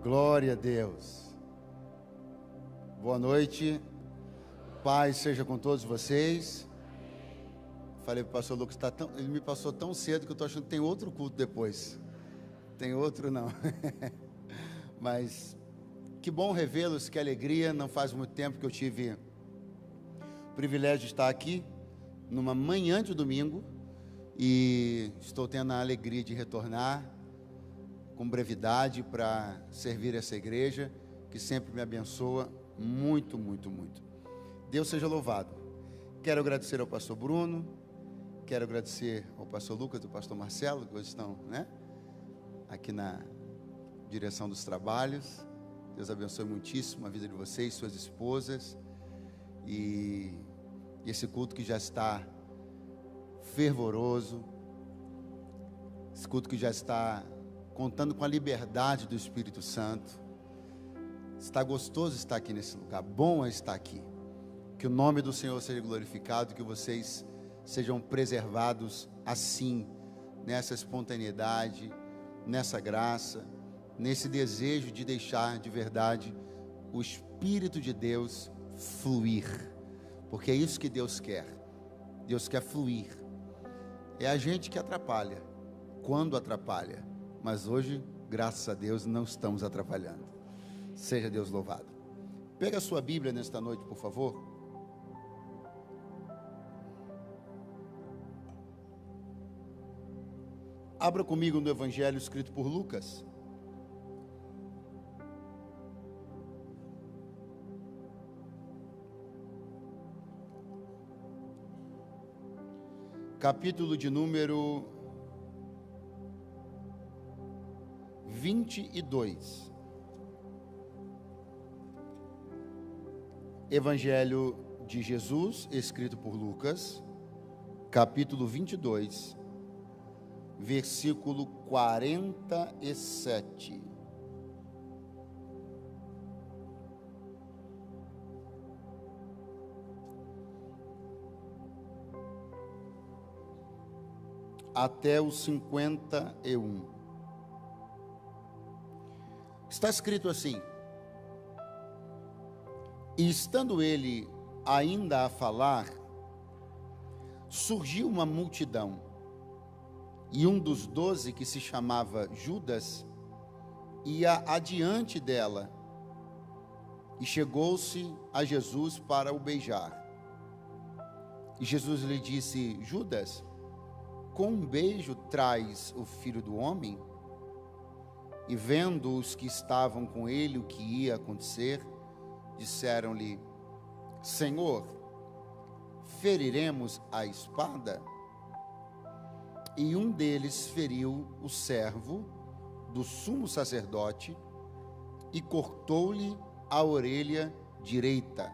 Glória a Deus. Boa noite. Paz seja com todos vocês. Falei para o pastor Lucas, ele me passou tão cedo que eu estou achando que tem outro culto depois. Tem outro não. Mas que bom revê-los, que alegria. Não faz muito tempo que eu tive o privilégio de estar aqui, numa manhã de domingo, e estou tendo a alegria de retornar com brevidade para servir essa igreja, que sempre me abençoa muito, muito, muito. Deus seja louvado. Quero agradecer ao pastor Bruno, quero agradecer ao pastor Lucas e ao pastor Marcelo, que hoje estão, aqui na direção dos trabalhos. Deus abençoe muitíssimo a vida de vocês, suas esposas, e esse culto que já está fervoroso, esse culto que já está contando com a liberdade do Espírito Santo. Está gostoso estar aqui nesse lugar, bom é estar aqui. Que o nome do Senhor seja glorificado, que vocês sejam preservados assim, nessa espontaneidade, nessa graça, nesse desejo de deixar de verdade o Espírito de Deus fluir, porque é isso que Deus quer. Deus quer fluir. É a gente que atrapalha, quando atrapalha, mas hoje, graças a Deus, não estamos atrapalhando. Seja Deus louvado. Pega a sua Bíblia nesta noite, por favor. Abra comigo no Evangelho escrito por Lucas. Capítulo de número 22. Evangelho de Jesus, escrito por Lucas, capítulo 22, versículo 47. Até o 51. Está escrito assim: e estando ele ainda a falar, surgiu uma multidão, e um dos 12, que se chamava Judas, ia adiante dela, e chegou-se a Jesus para o beijar. E Jesus lhe disse: Judas, com um beijo traz o Filho do Homem? E vendo os que estavam com ele o que ia acontecer, disseram-lhe: Senhor, feriremos a espada? E um deles feriu o servo do sumo sacerdote e cortou-lhe a orelha direita.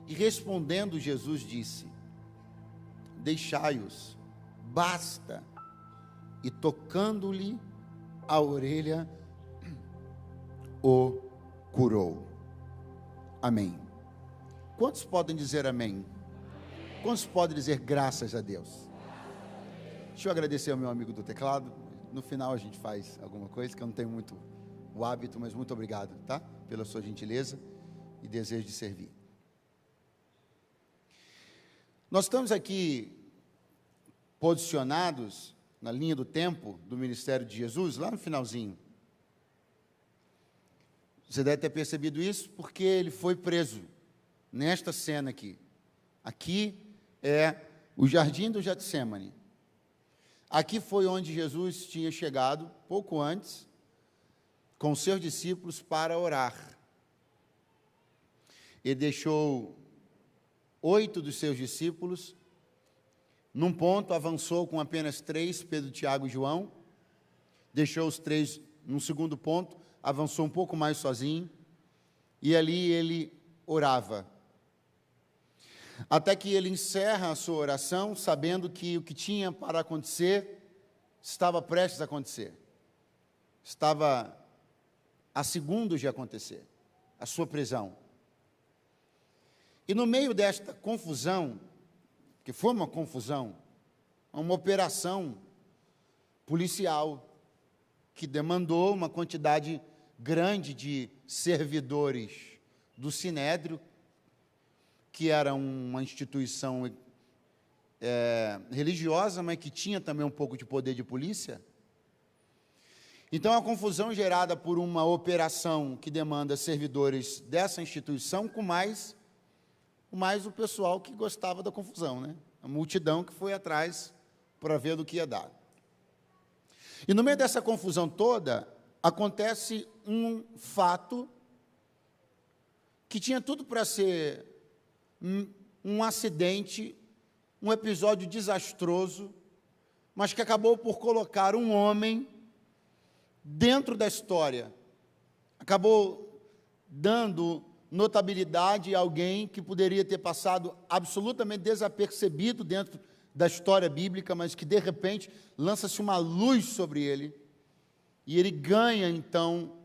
E respondendo Jesus disse: Deixai-os, basta. E tocando-lhe a orelha, o curou. Amém. Quantos podem dizer amém? Quantos podem dizer graças a Deus? Deixa eu agradecer ao meu amigo do teclado. No final a gente faz alguma coisa, que eu não tenho muito o hábito, mas muito obrigado, tá? Pela sua gentileza e desejo de servir. Nós estamos aqui posicionados na linha do tempo do ministério de Jesus, lá no finalzinho. Você deve ter percebido isso porque ele foi preso nesta cena aqui. Aqui é o jardim do Getsêmani. Aqui foi onde Jesus tinha chegado, pouco antes, com seus discípulos para orar. Ele deixou 8 dos seus discípulos. Num ponto, avançou com apenas 3, Pedro, Tiago e João. Deixou os 3 num segundo ponto, avançou um pouco mais sozinho. E ali ele orava. Até que ele encerra a sua oração, sabendo que o que tinha para acontecer, estava prestes a acontecer. Estava a segundos de acontecer, a sua prisão. E no meio desta confusão, que foi uma confusão, uma operação policial, que demandou uma quantidade grande de servidores do Sinédrio, que era uma instituição religiosa, mas que tinha também um pouco de poder de polícia. Então, a confusão gerada por uma operação que demanda servidores dessa instituição, com mais o pessoal que gostava da confusão, né? A multidão que foi atrás para ver do que ia dar. E no meio dessa confusão toda, acontece um fato que tinha tudo para ser um acidente, um episódio desastroso, mas que acabou por colocar um homem dentro da história, acabou dando notabilidade a alguém que poderia ter passado absolutamente desapercebido dentro da história bíblica, mas que de repente lança-se uma luz sobre ele, e ele ganha então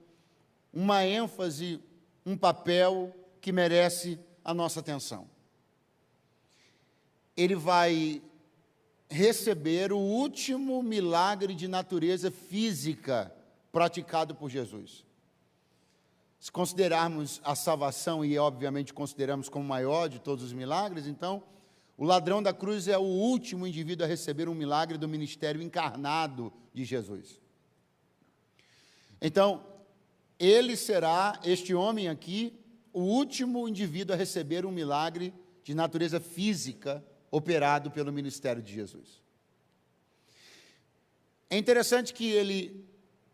uma ênfase, um papel que merece a nossa atenção. Ele vai receber o último milagre de natureza física praticado por Jesus. Se considerarmos a salvação, e obviamente consideramos como o maior de todos os milagres, então, o ladrão da cruz é o último indivíduo a receber um milagre do ministério encarnado de Jesus. Então, ele será, este homem aqui, o último indivíduo a receber um milagre de natureza física operado pelo ministério de Jesus. É interessante que ele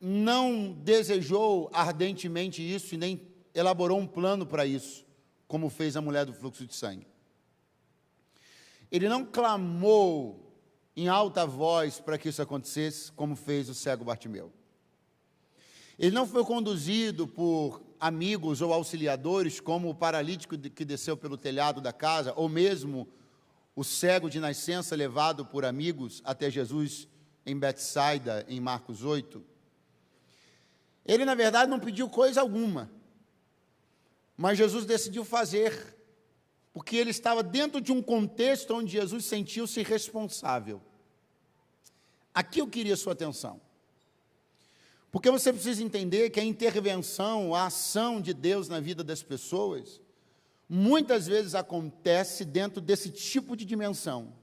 não desejou ardentemente isso e nem elaborou um plano para isso, como fez a mulher do fluxo de sangue. Ele não clamou em alta voz para que isso acontecesse, como fez o cego Bartimeu. Ele não foi conduzido por amigos ou auxiliadores, como o paralítico que desceu pelo telhado da casa, ou mesmo o cego de nascença levado por amigos até Jesus em Betsaida, em Marcos 8. Ele, na verdade, não pediu coisa alguma, mas Jesus decidiu fazer, porque ele estava dentro de um contexto onde Jesus sentiu-se responsável. Aqui eu queria sua atenção, porque você precisa entender que a intervenção, a ação de Deus na vida das pessoas, muitas vezes acontece dentro desse tipo de dimensão,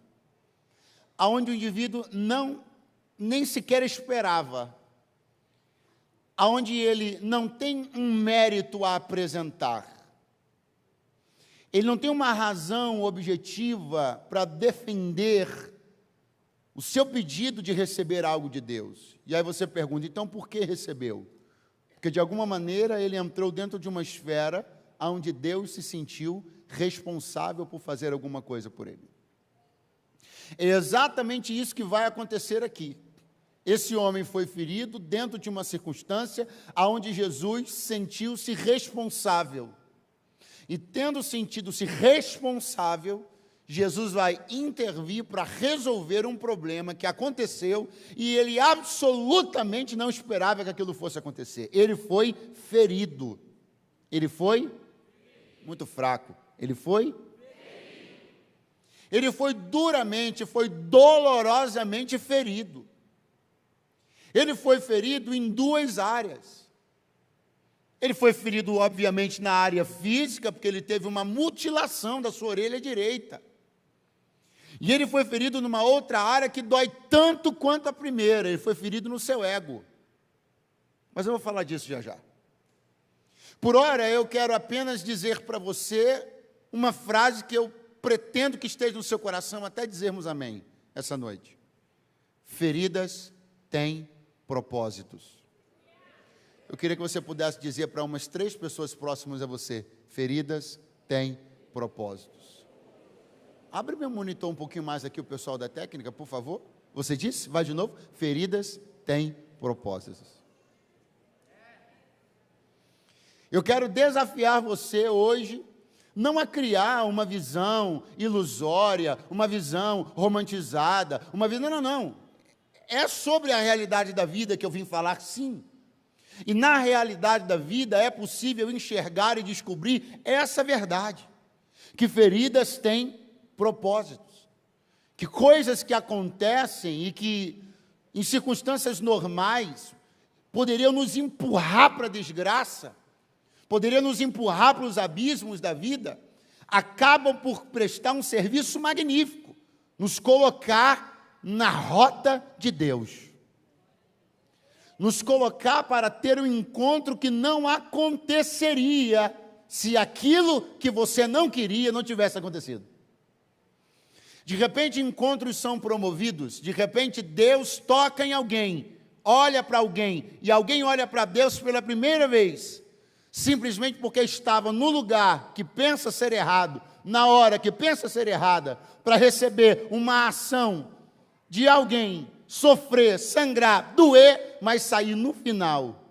aonde o indivíduo nem sequer esperava, aonde ele não tem um mérito a apresentar, ele não tem uma razão objetiva para defender o seu pedido de receber algo de Deus. E aí você pergunta, então por que recebeu? Porque de alguma maneira ele entrou dentro de uma esfera onde Deus se sentiu responsável por fazer alguma coisa por ele. É exatamente isso que vai acontecer aqui. Esse homem foi ferido dentro de uma circunstância onde Jesus sentiu-se responsável. E tendo sentido-se responsável, Jesus vai intervir para resolver um problema que aconteceu e ele absolutamente não esperava que aquilo fosse acontecer. Ele foi ferido. Ele foi muito fraco. Ele foi duramente, foi dolorosamente ferido. Ele foi ferido em duas áreas. Ele foi ferido, obviamente, na área física, porque ele teve uma mutilação da sua orelha direita. E ele foi ferido numa outra área que dói tanto quanto a primeira. Ele foi ferido no seu ego. Mas eu vou falar disso já já. Por ora, eu quero apenas dizer para você uma frase que eu pretendo que esteja no seu coração até dizermos amém essa noite. Feridas têm propósitos. Eu queria que você pudesse dizer para umas 3 pessoas próximas a você, feridas têm propósitos. Abre meu monitor um pouquinho mais aqui, o pessoal da técnica, por favor. Você disse? Vai de novo. Feridas têm propósitos. Eu quero desafiar você hoje, não a criar uma visão ilusória, uma visão romantizada, uma visão, não. É sobre a realidade da vida que eu vim falar, sim. E na realidade da vida é possível enxergar e descobrir essa verdade, que feridas têm propósitos, que coisas que acontecem e que em circunstâncias normais poderiam nos empurrar para a desgraça, poderiam nos empurrar para os abismos da vida, acabam por prestar um serviço magnífico, nos colocar na rota de Deus. Nos colocar para ter um encontro que não aconteceria se aquilo que você não queria não tivesse acontecido. De repente, encontros são promovidos, de repente, Deus toca em alguém, olha para alguém, e alguém olha para Deus pela primeira vez, simplesmente porque estava no lugar que pensa ser errado, na hora que pensa ser errada, para receber uma ação de alguém, sofrer, sangrar, doer, mas sair no final,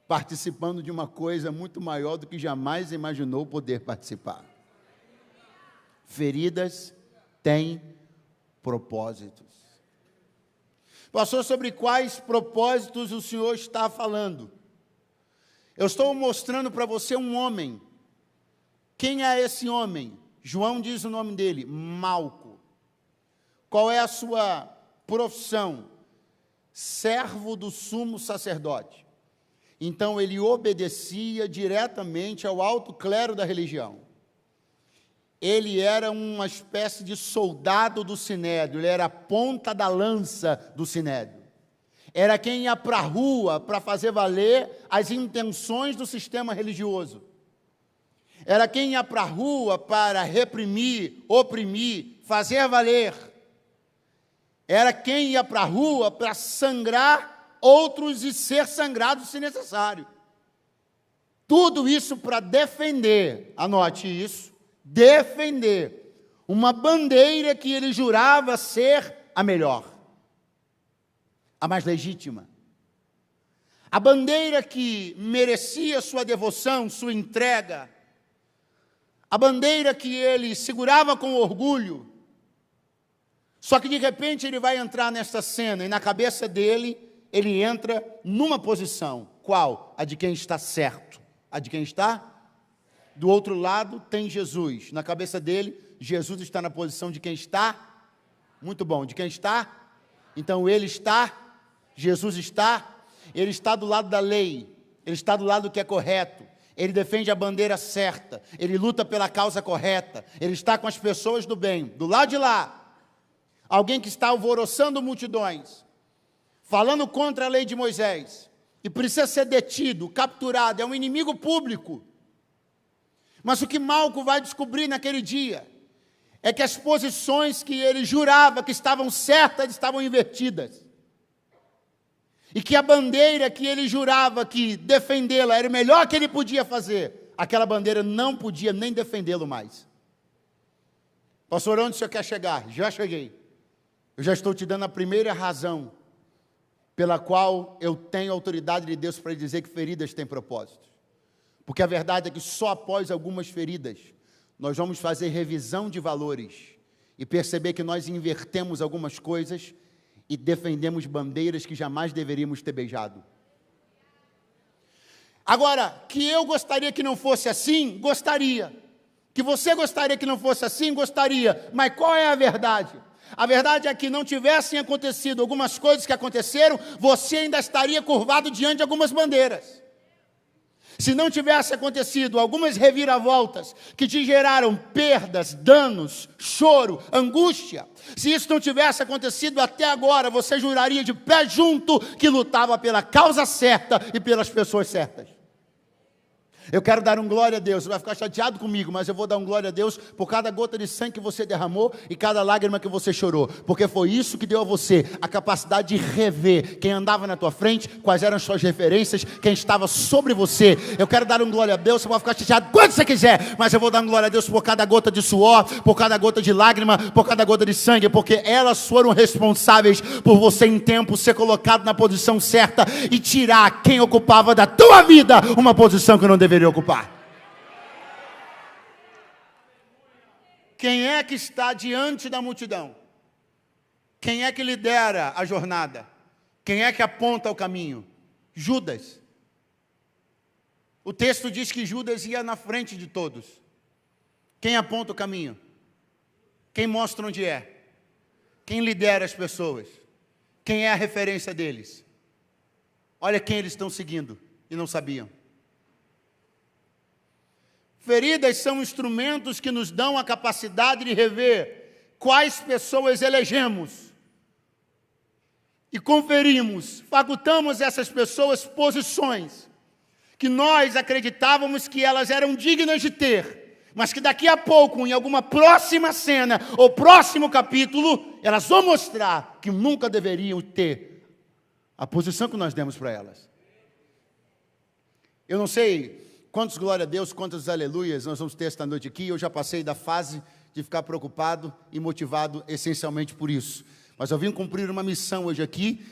participando de uma coisa muito maior do que jamais imaginou poder participar. Feridas têm propósitos. Pastor, sobre quais propósitos o Senhor está falando? Eu estou mostrando para você um homem. Quem é esse homem? João diz o nome dele, Malco. Qual é a sua profissão? Servo do sumo sacerdote. Então ele obedecia diretamente ao alto clero da religião. Ele era uma espécie de soldado do Sinédrio, ele era a ponta da lança do Sinédrio. Era quem ia para a rua para fazer valer as intenções do sistema religioso. Era quem ia para a rua para reprimir, oprimir, fazer valer. Era quem ia para a rua para sangrar outros e ser sangrado se necessário. Tudo isso para defender, anote isso, defender uma bandeira que ele jurava ser a melhor, a mais legítima. A bandeira que merecia sua devoção, sua entrega. A bandeira que ele segurava com orgulho. Só que de repente ele vai entrar nesta cena e na cabeça dele, ele entra numa posição. Qual? A de quem está certo. A de quem está? Do outro lado tem Jesus. Na cabeça dele, Jesus está na posição de quem está? Muito bom. De quem está? Então ele está, Jesus está, ele está do lado da lei, ele está do lado do que é correto, ele defende a bandeira certa, ele luta pela causa correta, ele está com as pessoas do bem. Do lado de lá, alguém que está alvoroçando multidões, falando contra a lei de Moisés, e precisa ser detido, capturado, é um inimigo público. Mas o que Malco vai descobrir naquele dia é que as posições que ele jurava que estavam certas estavam invertidas. E que a bandeira que ele jurava que defendê-la era o melhor que ele podia fazer, aquela bandeira não podia nem defendê-lo mais. Pastor, onde o senhor quer chegar? Já cheguei. Eu já estou te dando a primeira razão pela qual eu tenho autoridade de Deus para dizer que feridas têm propósito. Porque a verdade é que só após algumas feridas, nós vamos fazer revisão de valores e perceber que nós invertemos algumas coisas e defendemos bandeiras que jamais deveríamos ter beijado. Agora, que eu gostaria que não fosse assim, gostaria. Que você gostaria que não fosse assim, gostaria. Mas qual é a verdade? A verdade é que não tivessem acontecido algumas coisas que aconteceram, você ainda estaria curvado diante de algumas bandeiras. Se não tivesse acontecido algumas reviravoltas que te geraram perdas, danos, choro, angústia, se isso não tivesse acontecido até agora, você juraria de pé junto que lutava pela causa certa e pelas pessoas certas. Eu quero dar um glória a Deus, você vai ficar chateado comigo, mas eu vou dar um glória a Deus por cada gota de sangue que você derramou e cada lágrima que você chorou, porque foi isso que deu a você a capacidade de rever quem andava na tua frente, quais eram as suas referências, quem estava sobre você. Eu quero dar um glória a Deus, você vai ficar chateado quando você quiser, mas eu vou dar um glória a Deus por cada gota de suor, por cada gota de lágrima, por cada gota de sangue, porque elas foram responsáveis por você em tempo ser colocado na posição certa e tirar quem ocupava da tua vida uma posição que não deveria ocupar. Quem é que está diante da multidão? Quem é que lidera a jornada? Quem é que aponta o caminho? Judas. O texto diz que Judas ia na frente de todos. Quem aponta o caminho? Quem mostra onde é? Quem lidera as pessoas? quem é a referência deles. Olha quem eles estão seguindo e não sabiam. Feridas são instrumentos que nos dão a capacidade de rever quais pessoas elegemos e conferimos, facultamos essas pessoas posições que nós acreditávamos que elas eram dignas de ter, mas que daqui a pouco, em alguma próxima cena ou próximo capítulo, elas vão mostrar que nunca deveriam ter a posição que nós demos para elas. Eu não sei quantos glória a Deus, quantos aleluias nós vamos ter esta noite aqui. Eu já passei da fase de ficar preocupado e motivado essencialmente por isso. Mas eu vim cumprir uma missão hoje aqui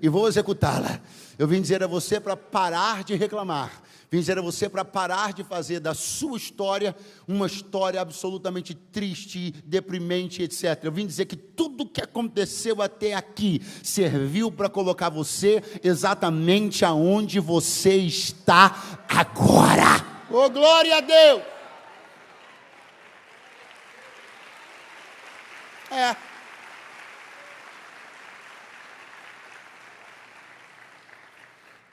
e vou executá-la. Eu vim dizer a você para parar de reclamar. Vim dizer a você para parar de fazer da sua história uma história absolutamente triste, deprimente, etc. Eu vim dizer que tudo que aconteceu até aqui serviu para colocar você exatamente aonde você está agora. Oh, glória a Deus!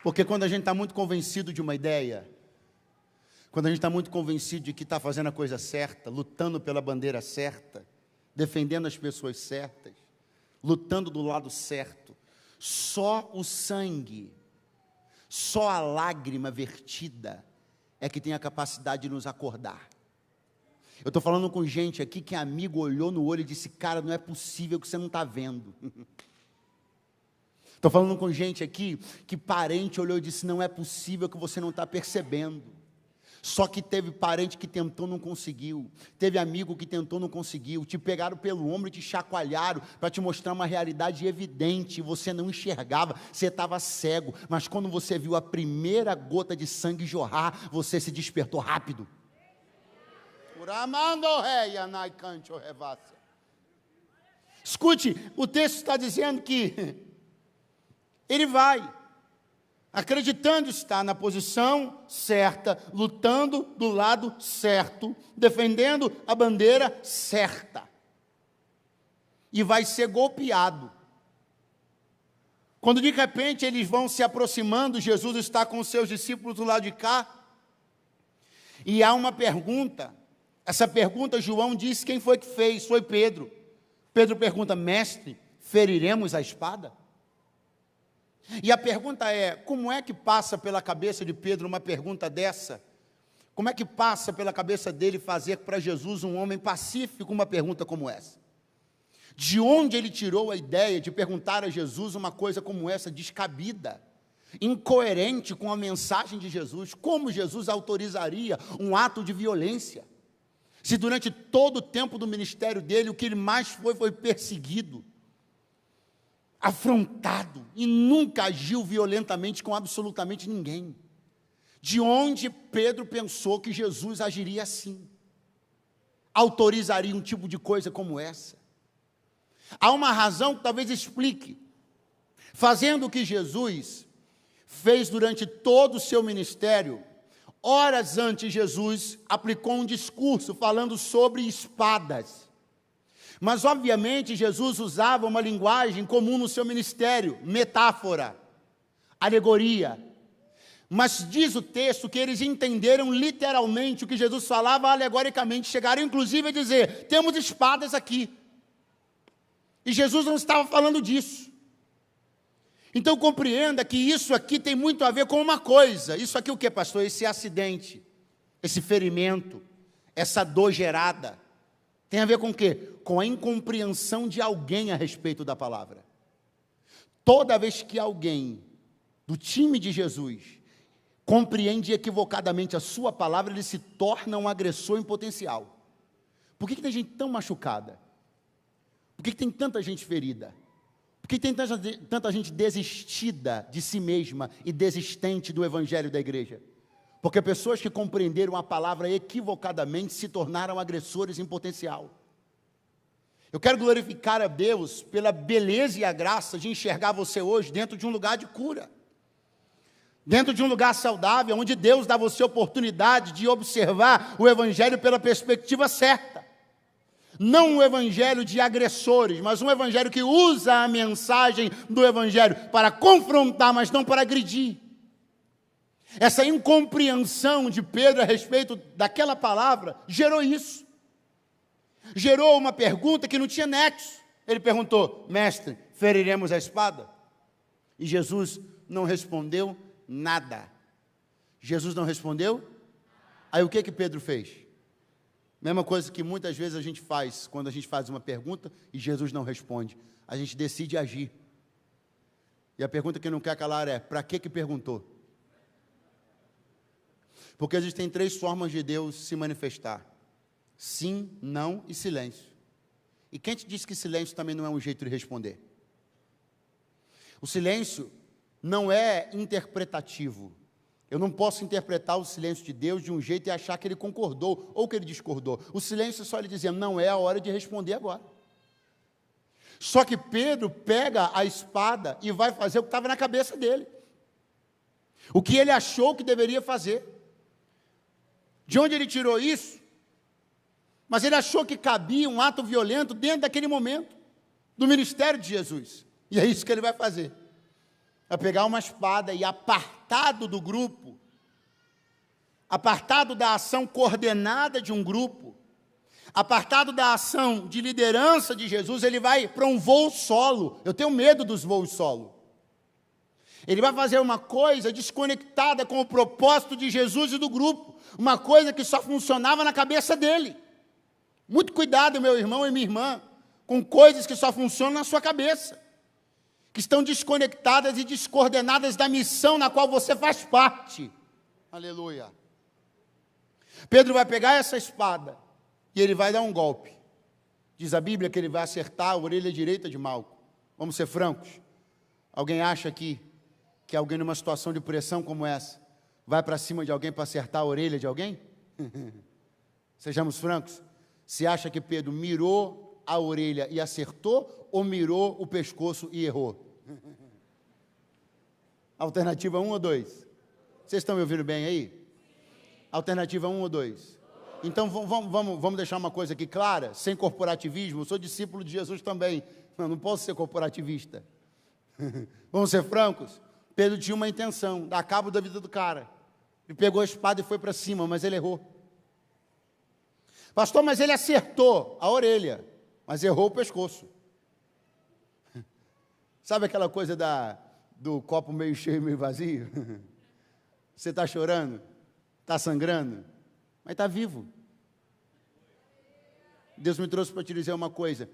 Porque quando a gente está muito convencido de uma ideia, quando a gente está muito convencido de que está fazendo a coisa certa, lutando pela bandeira certa, defendendo as pessoas certas, lutando do lado certo, só o sangue, só a lágrima vertida é que tem a capacidade de nos acordar. Eu estou falando com gente aqui que amigo olhou no olho e disse: cara, não é possível que você não está vendo. Estou falando com gente aqui que parente olhou e disse: não é possível que você não está percebendo. Só que teve parente que tentou, não conseguiu. Teve amigo que tentou, não conseguiu. Te pegaram pelo ombro e te chacoalharam para te mostrar uma realidade evidente. Você não enxergava, você estava cego. Mas quando você viu a primeira gota de sangue jorrar, você se despertou rápido. Escute, o texto está dizendo que ele vai, acreditando estar na posição certa, lutando do lado certo, defendendo a bandeira certa, e vai ser golpeado. Quando de repente eles vão se aproximando, Jesus está com os seus discípulos do lado de cá, e há uma pergunta. Essa pergunta João diz quem foi que fez, foi Pedro. Pedro pergunta: mestre, feriremos a espada? E a pergunta é: como é que passa pela cabeça de Pedro uma pergunta dessa? Como é que passa pela cabeça dele fazer para Jesus, um homem pacífico, uma pergunta como essa? De onde ele tirou a ideia de perguntar a Jesus uma coisa como essa, descabida, incoerente com a mensagem de Jesus? Como Jesus autorizaria um ato de violência? Se durante todo o tempo do ministério dele, o que ele mais foi perseguido, afrontado, e nunca agiu violentamente com absolutamente ninguém. De onde Pedro pensou que Jesus agiria assim? Autorizaria um tipo de coisa como essa? Há uma razão que talvez explique. Fazendo o que Jesus fez durante todo o seu ministério, horas antes Jesus aplicou um discurso falando sobre espadas. Mas, obviamente, Jesus usava uma linguagem comum no seu ministério, metáfora, alegoria. Mas diz o texto que eles entenderam literalmente o que Jesus falava alegoricamente, chegaram inclusive a dizer: temos espadas aqui. E Jesus não estava falando disso. Então compreenda que isso aqui tem muito a ver com uma coisa. Isso aqui o que, pastor? Esse acidente, esse ferimento, essa dor gerada, tem a ver com o quê? Com a incompreensão de alguém a respeito da palavra. Toda vez que alguém do time de Jesus compreende equivocadamente a sua palavra, ele se torna um agressor em potencial. Por que tem gente tão machucada? Por que tem tanta gente ferida? Por que tem tanta gente desistida de si mesma e desistente do evangelho da igreja? Porque pessoas que compreenderam a palavra equivocadamente se tornaram agressores em potencial. Eu quero glorificar a Deus pela beleza e a graça de enxergar você hoje dentro de um lugar de cura. Dentro de um lugar saudável, onde Deus dá a você a oportunidade de observar o evangelho pela perspectiva certa. Não um evangelho de agressores, mas um evangelho que usa a mensagem do evangelho para confrontar, mas não para agredir. Essa incompreensão de Pedro a respeito daquela palavra gerou isso. Gerou uma pergunta que não tinha nexo. Ele perguntou: mestre, feriremos a espada? E Jesus não respondeu nada. Jesus não respondeu? Aí o que Pedro fez? Mesma coisa que muitas vezes a gente faz, quando a gente faz uma pergunta e Jesus não responde. A gente decide agir. E a pergunta que não quer calar é: para que perguntou? Porque existem 3 formas de Deus se manifestar: sim, não e silêncio. E quem te disse que silêncio também não é um jeito de responder? O silêncio não é interpretativo. Eu não posso interpretar o silêncio de Deus de um jeito e achar que ele concordou ou que ele discordou. O silêncio é só ele dizendo: não é a hora de responder agora. Só que Pedro pega a espada e vai fazer o que estava na cabeça dele. O que ele achou que deveria fazer. De onde ele tirou isso? Mas ele achou que cabia um ato violento dentro daquele momento, do ministério de Jesus. E é isso que ele vai fazer. Vai pegar uma espada e, apartado do grupo, apartado da ação coordenada de um grupo, apartado da ação de liderança de Jesus, ele vai para um voo solo. Eu tenho medo dos voos solo. Ele vai fazer uma coisa desconectada com o propósito de Jesus e do grupo, uma coisa que só funcionava na cabeça dele. Muito cuidado, meu irmão e minha irmã, com coisas que só funcionam na sua cabeça, que estão desconectadas e descoordenadas da missão na qual você faz parte. Aleluia. Pedro vai pegar essa espada e ele vai dar um golpe. Diz a Bíblia que ele vai acertar a orelha direita de Malco. Vamos ser francos. Alguém acha aqui que alguém numa situação de pressão como essa vai para cima de alguém para acertar a orelha de alguém? Sejamos francos. Você acha que Pedro mirou a orelha e acertou ou mirou o pescoço e errou? Alternativa 1 ou 2? Vocês estão me ouvindo bem aí? Alternativa 1 ou 2? Então vamos deixar uma coisa aqui clara, sem corporativismo. Eu sou discípulo de Jesus também, não posso ser corporativista. Vamos ser francos. Pedro tinha uma intenção, dar cabo da vida do cara. Ele pegou a espada e foi para cima, mas ele errou. Pastor, mas ele acertou a orelha, mas errou o pescoço. Sabe aquela coisa do copo meio cheio e meio vazio? Você está chorando, está sangrando, mas está vivo. Deus me trouxe para te dizer uma coisa: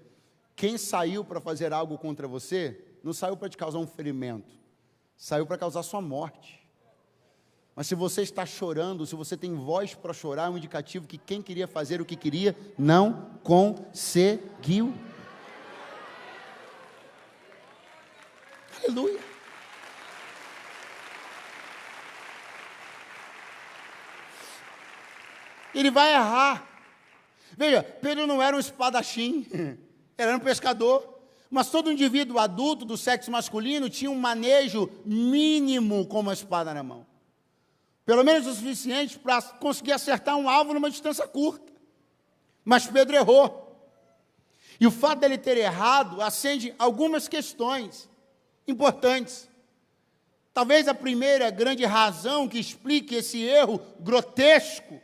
quem saiu para fazer algo contra você, não saiu para te causar um ferimento, saiu para causar sua morte. Mas se você está chorando, se você tem voz para chorar, é um indicativo que quem queria fazer o que queria, não conseguiu. Aleluia. Ele vai errar. Veja, Pedro não era um espadachim, ele era um pescador. Mas todo indivíduo adulto do sexo masculino tinha um manejo mínimo com uma espada na mão. Pelo menos o suficiente para conseguir acertar um alvo numa distância curta. Mas Pedro errou. E o fato dele ter errado acende algumas questões importantes. Talvez a primeira grande razão que explique esse erro grotesco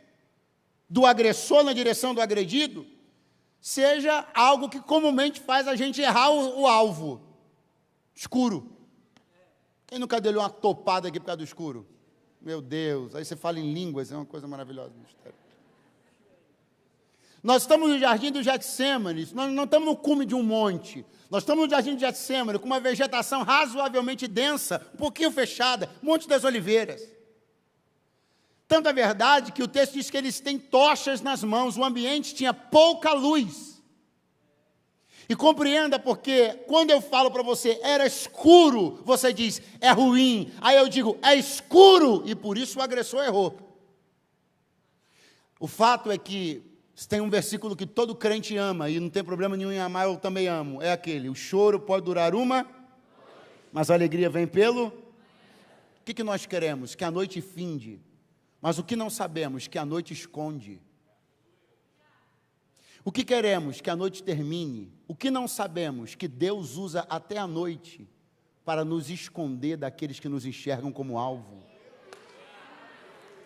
do agressor na direção do agredido seja algo que comumente faz a gente errar o alvo. Escuro. Quem nunca deu uma topada aqui por causa do escuro? Meu Deus, aí você fala em línguas, é uma coisa maravilhosa. Nós estamos no jardim do Getsêmani, nós não estamos no cume de um monte. Nós estamos no jardim do Getsêmani, com uma vegetação razoavelmente densa, um pouquinho fechada, Monte das Oliveiras. Tanto é verdade que o texto diz que eles têm tochas nas mãos, o ambiente tinha pouca luz. E compreenda porque, quando eu falo para você, era escuro, você diz, é ruim. Aí eu digo, é escuro, e por isso o agressor errou. O fato é que tem um versículo que todo crente ama, e não tem problema nenhum em amar, eu também amo. É aquele, o choro pode durar uma, mas a alegria vem pelo... O que nós queremos? Que a noite finde. Mas o que não sabemos? Que a noite esconde. O que queremos? Que a noite termine. O que não sabemos? Que Deus usa até a noite para nos esconder daqueles que nos enxergam como alvo.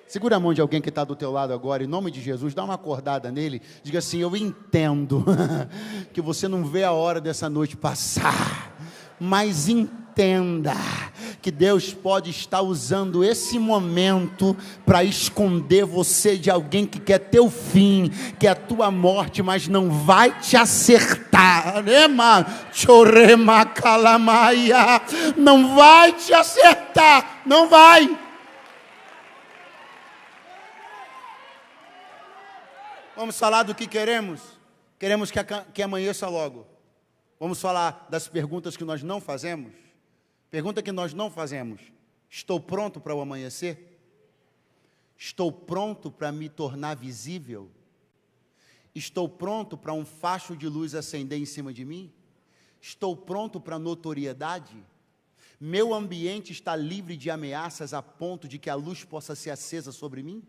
Segura a mão de alguém que está do teu lado agora, em nome de Jesus, dá uma acordada nele, diga assim: eu entendo que você não vê a hora dessa noite passar, mas entenda que Deus pode estar usando esse momento para esconder você de alguém que quer teu fim, que é a tua morte, mas não vai te acertar. Não vai te acertar, não vai. Vamos falar do que queremos? Queremos que amanheça logo. Vamos falar das perguntas que nós não fazemos? Pergunta que nós não fazemos: estou pronto para o amanhecer? Estou pronto para me tornar visível? Estou pronto para um facho de luz acender em cima de mim? Estou pronto para notoriedade? Meu ambiente está livre de ameaças a ponto de que a luz possa ser acesa sobre mim?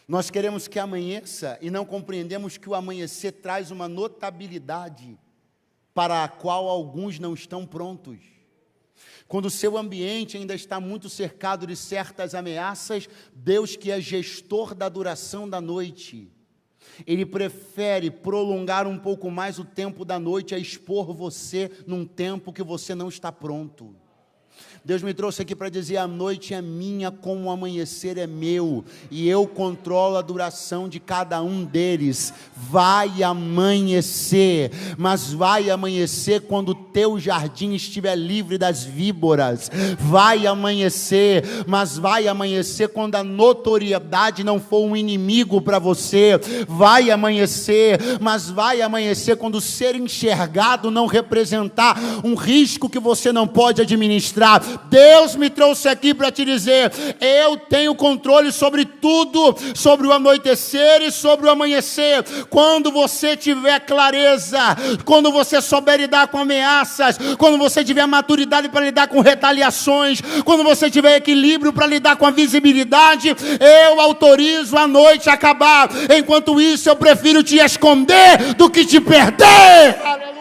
Nós queremos que amanheça e não compreendemos que o amanhecer traz uma notabilidade para a qual alguns não estão prontos. Quando o seu ambiente ainda está muito cercado de certas ameaças, Deus, que é gestor da duração da noite, Ele prefere prolongar um pouco mais o tempo da noite a expor você num tempo que você não está pronto. Deus me trouxe aqui para dizer: a noite é minha, como o amanhecer é meu, e eu controlo a duração de cada um deles. Vai amanhecer, mas vai amanhecer quando o teu jardim estiver livre das víboras. Vai amanhecer, mas vai amanhecer quando a notoriedade não for um inimigo para você. Vai amanhecer, mas vai amanhecer quando ser enxergado não representar um risco que você não pode administrar. Deus me trouxe aqui para te dizer: eu tenho controle sobre tudo, sobre o anoitecer e sobre o amanhecer. Quando você tiver clareza, quando você souber lidar com ameaças, quando você tiver maturidade para lidar com retaliações, quando você tiver equilíbrio para lidar com a visibilidade, eu autorizo a noite a acabar. Enquanto isso, eu prefiro te esconder do que te perder. Aleluia.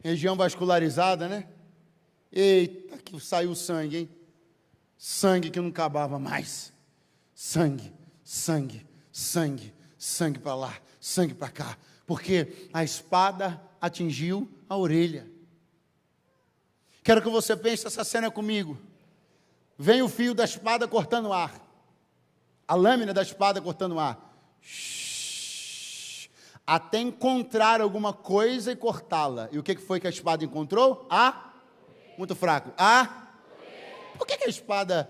Região vascularizada, né? Eita, que saiu sangue, hein? Sangue que não acabava mais. Sangue, sangue, sangue, sangue para lá, sangue para cá. Porque a espada atingiu a orelha. Quero que você pense essa cena comigo. Vem o fio da espada cortando o ar. A lâmina da espada cortando o ar. Até encontrar alguma coisa e cortá-la. E o que foi que a espada encontrou? Muito fraco. Por que a espada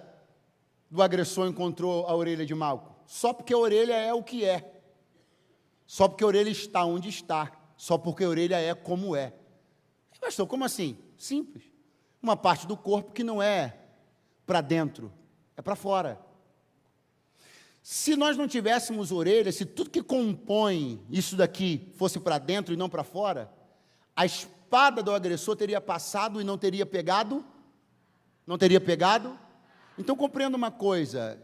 do agressor encontrou a orelha de Malco? Só porque a orelha é o que é. Só porque a orelha está onde está. Só porque a orelha é como é. Pastor, como assim? Simples. Uma parte do corpo que não é para dentro, é para fora. Se nós não tivéssemos orelha, se tudo que compõe isso daqui fosse para dentro e não para fora, a espada do agressor teria passado e não teria pegado? Não teria pegado? Então compreenda uma coisa.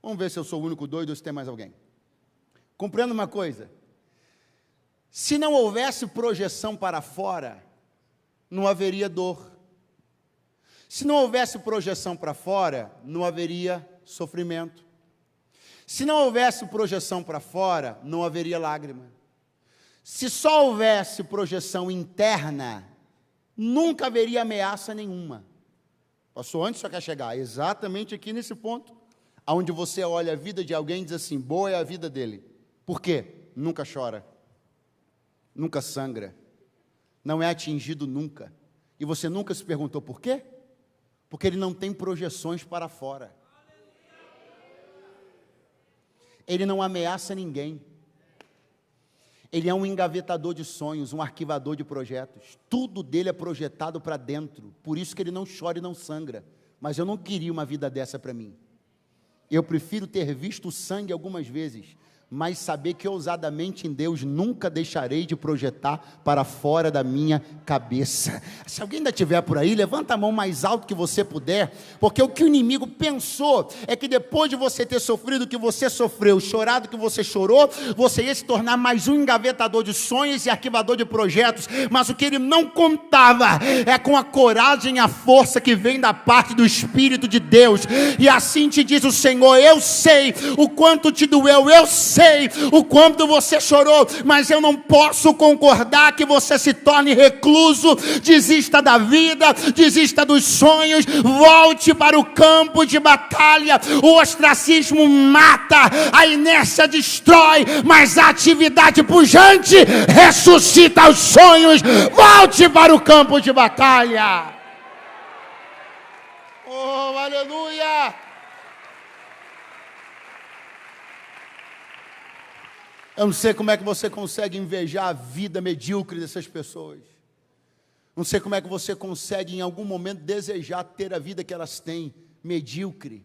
Vamos ver se eu sou o único doido ou se tem mais alguém. Compreenda uma coisa. Se não houvesse projeção para fora, não haveria dor. Se não houvesse projeção para fora, não haveria sofrimento. Se não houvesse projeção para fora, não haveria lágrima. Se só houvesse projeção interna, nunca haveria ameaça nenhuma. Passou onde você quer chegar? Exatamente aqui nesse ponto, onde você olha a vida de alguém e diz assim: boa é a vida dele. Por quê? Nunca chora, nunca sangra, não é atingido nunca. E você nunca se perguntou por quê? Porque ele não tem projeções para fora. Ele não ameaça ninguém. Ele é um engavetador de sonhos, um arquivador de projetos. Tudo dele é projetado para dentro. Por isso que ele não chora e não sangra. Mas eu não queria uma vida dessa para mim. Eu prefiro ter visto o sangue algumas vezes, mas saber que ousadamente em Deus nunca deixarei de projetar para fora da minha cabeça. Se alguém ainda estiver por aí, levanta a mão mais alto que você puder, porque o que o inimigo pensou é que depois de você ter sofrido o que você sofreu, chorado o que você chorou, você ia se tornar mais um engavetador de sonhos e arquivador de projetos, mas o que ele não contava é com a coragem e a força que vem da parte do Espírito de Deus. E assim te diz o Senhor: eu sei o quanto te doeu, eu sei o quanto você chorou, mas eu não posso concordar que você se torne recluso, desista da vida, desista dos sonhos, volte para o campo de batalha. O ostracismo mata, a inércia destrói, mas a atividade pujante ressuscita os sonhos. Volte para o campo de batalha. Oh, aleluia! Eu não sei como é que você consegue invejar a vida medíocre dessas pessoas. Não sei como é que você consegue em algum momento desejar ter a vida que elas têm, medíocre.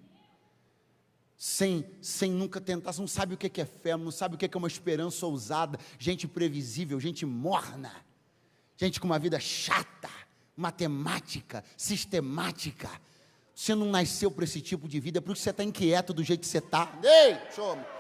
Sem nunca tentar, você não sabe o que é fé, não sabe o que é uma esperança ousada, gente previsível, gente morna, gente com uma vida chata, matemática, sistemática. Você não nasceu para esse tipo de vida, é por isso que você está inquieto do jeito que você está. Ei, chama!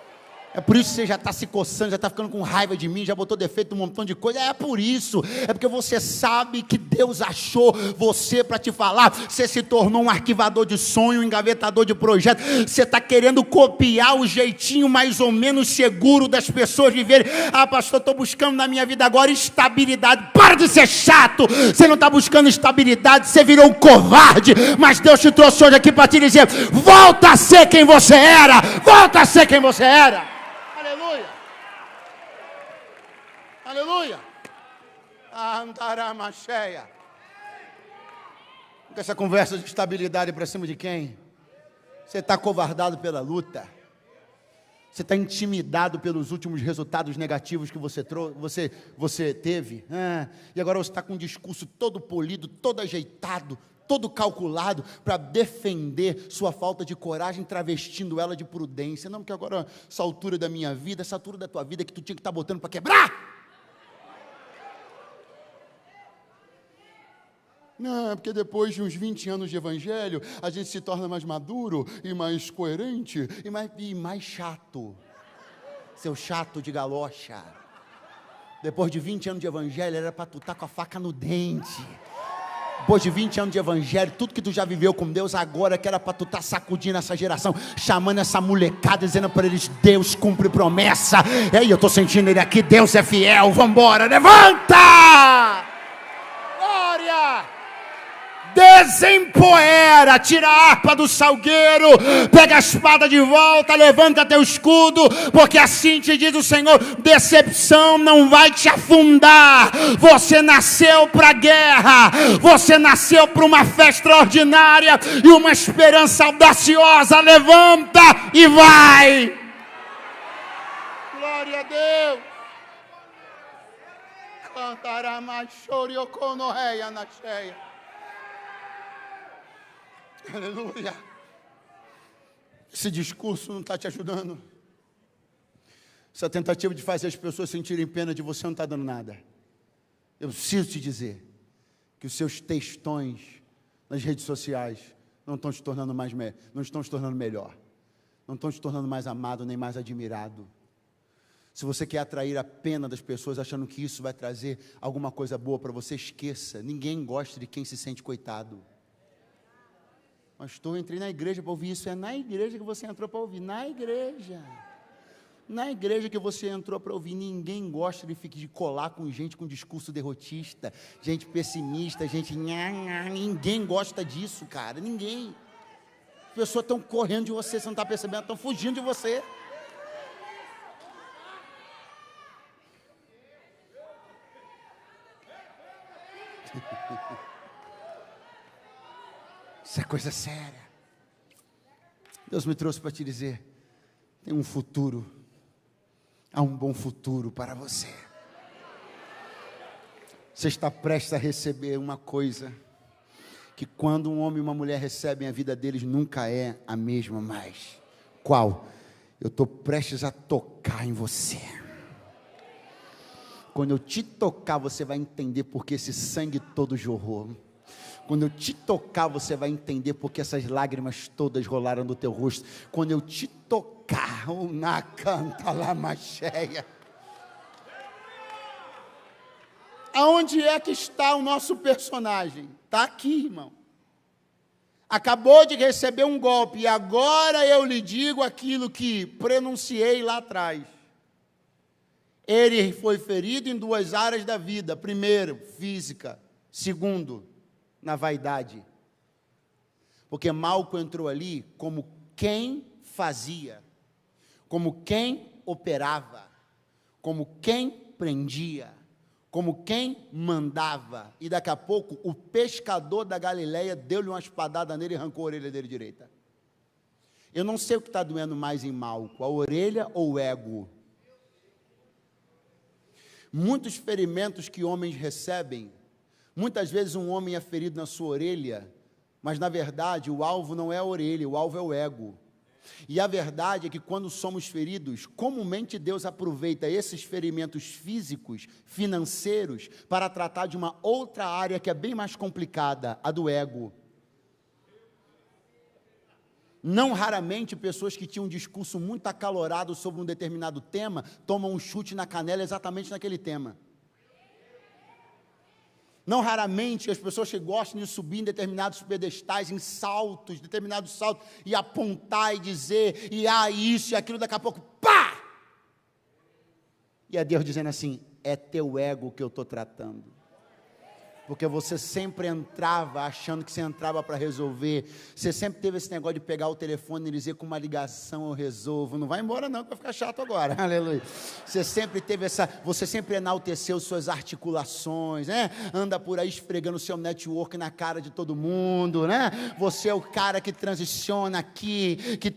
É por isso que você já está se coçando, já está ficando com raiva de mim, já botou defeito num montão de coisa. É por isso, é porque você sabe que Deus achou você para te falar. Você se tornou um arquivador de sonho, um engavetador de projeto. Você está querendo copiar o jeitinho mais ou menos seguro das pessoas viverem. Ah, pastor, estou buscando na minha vida agora estabilidade. Para de ser chato, você não está buscando estabilidade, você virou um covarde. Mas Deus te trouxe hoje aqui para te dizer: volta a ser quem você era, volta a ser quem você era. Aleluia. Andaramacheia. Com essa conversa de estabilidade para cima de quem? Você está covardado pela luta. Você está intimidado pelos últimos resultados negativos que você teve. E agora você está com um discurso todo polido, todo ajeitado, todo calculado para defender sua falta de coragem, travestindo ela de prudência. Não, porque agora, essa altura da minha vida, essa altura da tua vida que tu tinha que estar botando para quebrar. Não, porque depois de uns 20 anos de evangelho, a gente se torna mais maduro e mais coerente e mais chato. Seu chato de galocha. Depois de 20 anos de evangelho, era para tu estar com a faca no dente. Depois de 20 anos de evangelho, tudo que tu já viveu com Deus, agora que era para tu estar sacudindo essa geração, chamando essa molecada, dizendo para eles: Deus cumpre promessa. E aí eu estou sentindo ele aqui: Deus é fiel, vamos embora, levanta! Glória! Desempoeira, tira a harpa do salgueiro, pega a espada de volta, levanta teu escudo, porque assim te diz o Senhor: decepção não vai te afundar. Você nasceu para a guerra, você nasceu para uma fé extraordinária e uma esperança audaciosa. Levanta e vai. Glória a Deus. Cantará mais chorioconorreia na cheia. Aleluia. Esse discurso não está te ajudando. Essa tentativa de fazer as pessoas sentirem pena de você não está dando nada. Eu preciso te dizer que os seus textões nas redes sociais não estão te tornando não estão te tornando melhor. Não estão te tornando mais amado nem mais admirado. Se você quer atrair a pena das pessoas achando que isso vai trazer alguma coisa boa para você, esqueça. Ninguém gosta de quem se sente coitado. Pastor, eu entrei na igreja para ouvir isso. É na igreja que você entrou para ouvir. Na igreja. Na igreja que você entrou para ouvir. Ninguém gosta de colar com gente com discurso derrotista, gente pessimista, gente... Ninguém gosta disso, cara. Ninguém. As pessoas estão correndo de você, você não está percebendo, estão fugindo de você. Isso é coisa séria. Deus me trouxe para te dizer: tem um futuro, há um bom futuro para você. Você está prestes a receber uma coisa que quando um homem e uma mulher recebem, a vida deles nunca é a mesma mais. Qual? Eu estou prestes a tocar em você. Quando eu te tocar, você vai entender porque esse sangue todo jorrou. Quando eu te tocar, você vai entender porque essas lágrimas todas rolaram do teu rosto. Quando eu te tocar, na canta lá cheia. Aonde é que está o nosso personagem? Está aqui, irmão. Acabou de receber um golpe, e agora eu lhe digo aquilo que pronunciei lá atrás. Ele foi ferido em 2 áreas da vida. Primeiro, física. Segundo, na vaidade. Porque Malco entrou ali como quem fazia, como quem operava, como quem prendia, como quem mandava. E daqui a pouco o pescador da Galileia deu-lhe uma espadada nele e arrancou a orelha dele direita. Eu não sei o que está doendo mais em Malco, a orelha ou o ego. Muitos ferimentos que homens recebem, muitas vezes um homem é ferido na sua orelha, mas na verdade o alvo não é a orelha, o alvo é o ego. E a verdade é que quando somos feridos, comumente Deus aproveita esses ferimentos físicos, financeiros, para tratar de uma outra área que é bem mais complicada, a do ego. Não raramente pessoas que tinham um discurso muito acalorado sobre um determinado tema, tomam um chute na canela exatamente naquele tema. Não raramente as pessoas que gostam de subir em determinados pedestais, em saltos, determinados saltos, e apontar e dizer, e isso e aquilo, daqui a pouco, pá! E é Deus dizendo assim, é teu ego que eu estou tratando. Porque você sempre entrava achando que você entrava para resolver. Você sempre teve esse negócio de pegar o telefone e dizer com uma ligação eu resolvo. Não vai embora não, que vai ficar chato agora. Aleluia. Você sempre teve você sempre enalteceu suas articulações, né? Anda por aí esfregando seu network na cara de todo mundo, né? Você é o cara que transiciona aqui, que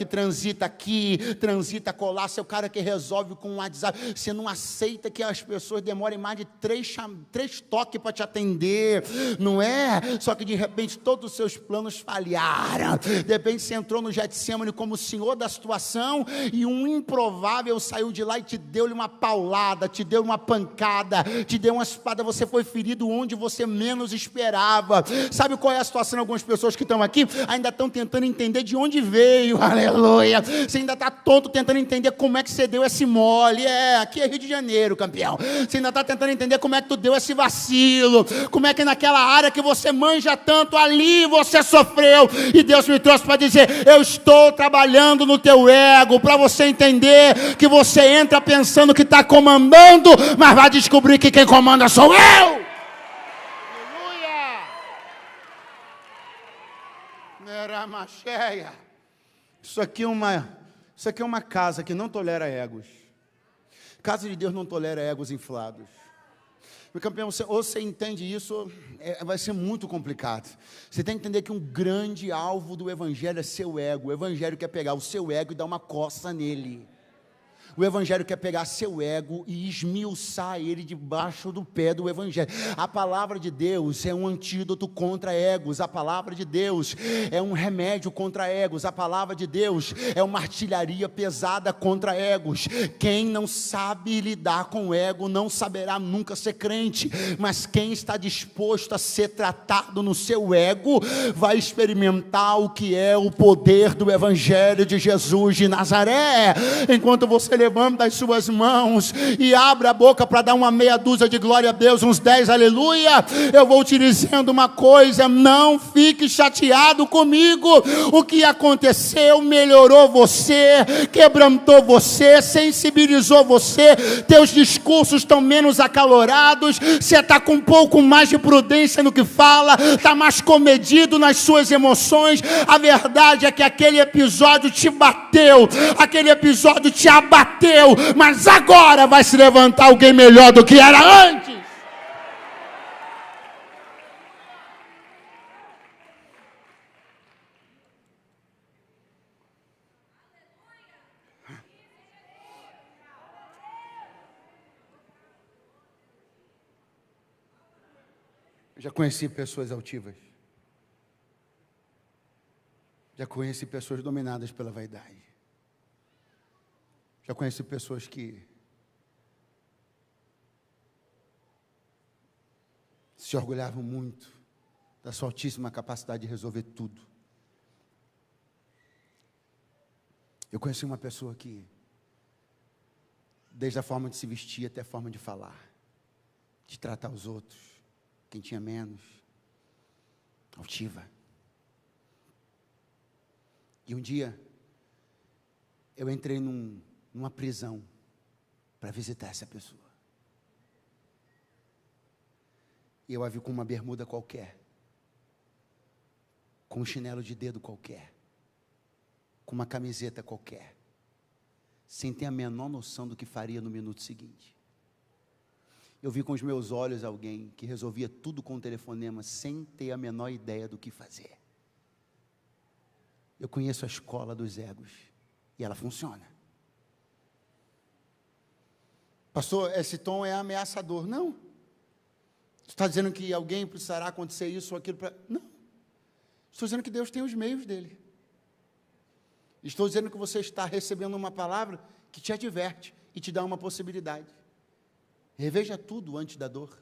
transita aqui, transita colar. Você é o cara que resolve com um WhatsApp. Você não aceita que as pessoas demorem mais de 3 toques para te atender. Não é? Só que de repente todos os seus planos falharam. De repente você entrou no Getsemane como o senhor da situação e um improvável saiu de lá e te deu-lhe uma paulada, te deu uma pancada, te deu uma espada. Você foi ferido onde você menos esperava. Sabe qual é a situação de algumas pessoas que estão aqui? Ainda estão tentando entender de onde veio. Aleluia. Você ainda está tonto tentando entender como é que você deu esse mole. Aqui é Rio de Janeiro, campeão. Você ainda está tentando entender como é que tu deu esse vacilo. Como é que naquela área que você manja tanto, ali você sofreu, e Deus me trouxe para dizer, eu estou trabalhando no teu ego, para você entender que você entra pensando que está comandando, mas vai descobrir que quem comanda sou eu. Aleluia. Isso aqui é uma casa que não tolera egos. Casa de Deus não tolera egos inflados. Meu campeão, ou você entende isso, vai ser muito complicado. Você tem que entender que um grande alvo do evangelho é seu ego. O evangelho quer pegar o seu ego e dar uma coça nele. O evangelho quer pegar seu ego e esmiuçar ele debaixo do pé do evangelho. A palavra de Deus é um antídoto contra egos. A palavra de Deus é um remédio contra egos. A palavra de Deus é uma artilharia pesada contra egos. Quem não sabe lidar com o ego não saberá nunca ser crente. Mas quem está disposto a ser tratado no seu ego vai experimentar o que é o poder do evangelho de Jesus de Nazaré. Enquanto você levanta as suas mãos e abre a boca para dar uma meia dúzia de glória a Deus, uns 10, aleluia, eu vou te dizendo uma coisa, não fique chateado comigo. O que aconteceu melhorou você, quebrantou você, sensibilizou você, teus discursos estão menos acalorados, você está com um pouco mais de prudência no que fala, está mais comedido nas suas emoções. A verdade é que aquele episódio te bateu, aquele episódio te abateu, mas agora vai se levantar alguém melhor do que era antes. Eu já conheci pessoas altivas. Já conheci pessoas dominadas pela vaidade. Já conheci pessoas que se orgulhavam muito da sua altíssima capacidade de resolver tudo. Eu conheci uma pessoa que, desde a forma de se vestir até a forma de falar, de tratar os outros, quem tinha menos, altiva. E um dia, eu entrei numa prisão para visitar essa pessoa. E eu a vi com uma bermuda qualquer, com um chinelo de dedo qualquer, com uma camiseta qualquer, sem ter a menor noção do que faria no minuto seguinte. Eu vi com os meus olhos alguém que resolvia tudo com um telefonema, sem ter a menor ideia do que fazer. Eu conheço a escola dos egos, e ela funciona. Pastor, esse tom é ameaçador. Não. Você está dizendo que alguém precisará acontecer isso ou aquilo para... Não. Estou dizendo que Deus tem os meios dele. Estou dizendo que você está recebendo uma palavra que te adverte e te dá uma possibilidade. Reveja tudo antes da dor.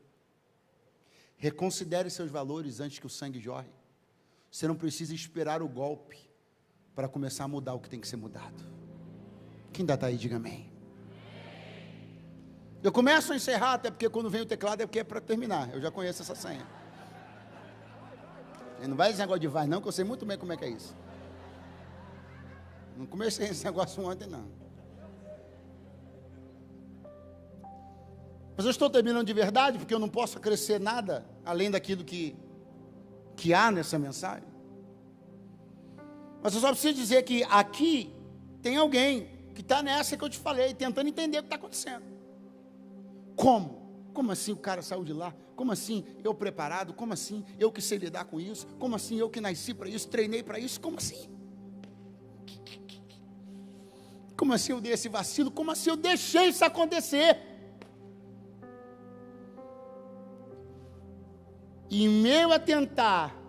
Reconsidere seus valores antes que o sangue jorre. Você não precisa esperar o golpe para começar a mudar o que tem que ser mudado. Quem ainda está aí, diga amém. Eu começo a encerrar, até porque quando vem o teclado é porque é para terminar. Eu já conheço essa senha. Não vai esse negócio de vai não, que eu sei muito bem como é que é isso. Não comecei esse negócio ontem, não. Mas eu estou terminando de verdade, porque eu não posso crescer nada além daquilo que há nessa mensagem. Mas eu só preciso dizer que aqui tem alguém que está nessa que eu te falei, tentando entender o que está acontecendo. Como? Como assim o cara saiu de lá? Como assim eu preparado? Como assim eu que sei lidar com isso? Como assim eu que nasci para isso, treinei para isso? Como assim? Como assim eu dei esse vacilo? Como assim eu deixei isso acontecer? E em meio a tentar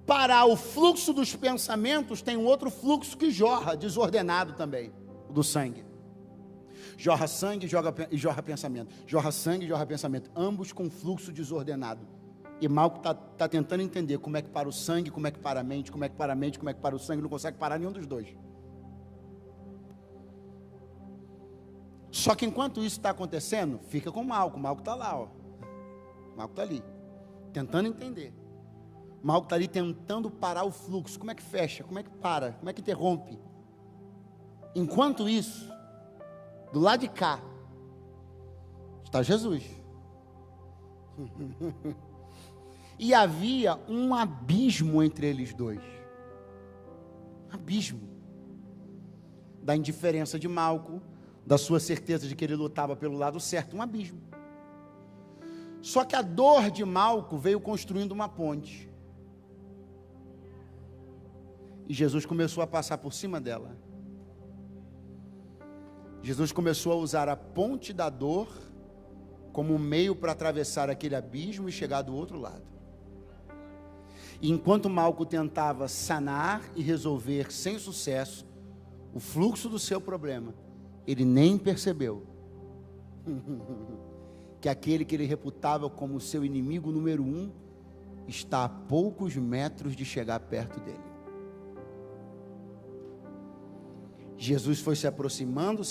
parar o fluxo dos pensamentos, tem um outro fluxo que jorra, desordenado também, o do sangue. Jorra sangue e jorra pensamento. Jorra sangue e jorra pensamento. Ambos com fluxo desordenado. E Malco está tentando entender como é que para o sangue, como é que para a mente, como é que para a mente, como é que para o sangue, não consegue parar nenhum dos dois. Só que enquanto isso está acontecendo, fica com o Malco. O Malco está lá, ó. O Malco está ali, tentando entender. O Malco está ali tentando parar o fluxo. Como é que fecha? Como é que para? Como é que interrompe? Enquanto isso, do lado de cá, está Jesus. E havia um abismo entre eles dois. Abismo. Da indiferença de Malco, da sua certeza de que ele lutava pelo lado certo, um abismo. Só que a dor de Malco veio construindo uma ponte. E Jesus começou a passar por cima dela. Jesus começou a usar a ponte da dor como um meio para atravessar aquele abismo e chegar do outro lado. E enquanto Malco tentava sanar e resolver sem sucesso o fluxo do seu problema, ele nem percebeu que aquele que ele reputava como seu inimigo número 1 está a poucos metros de chegar perto dele. Jesus foi se aproximando,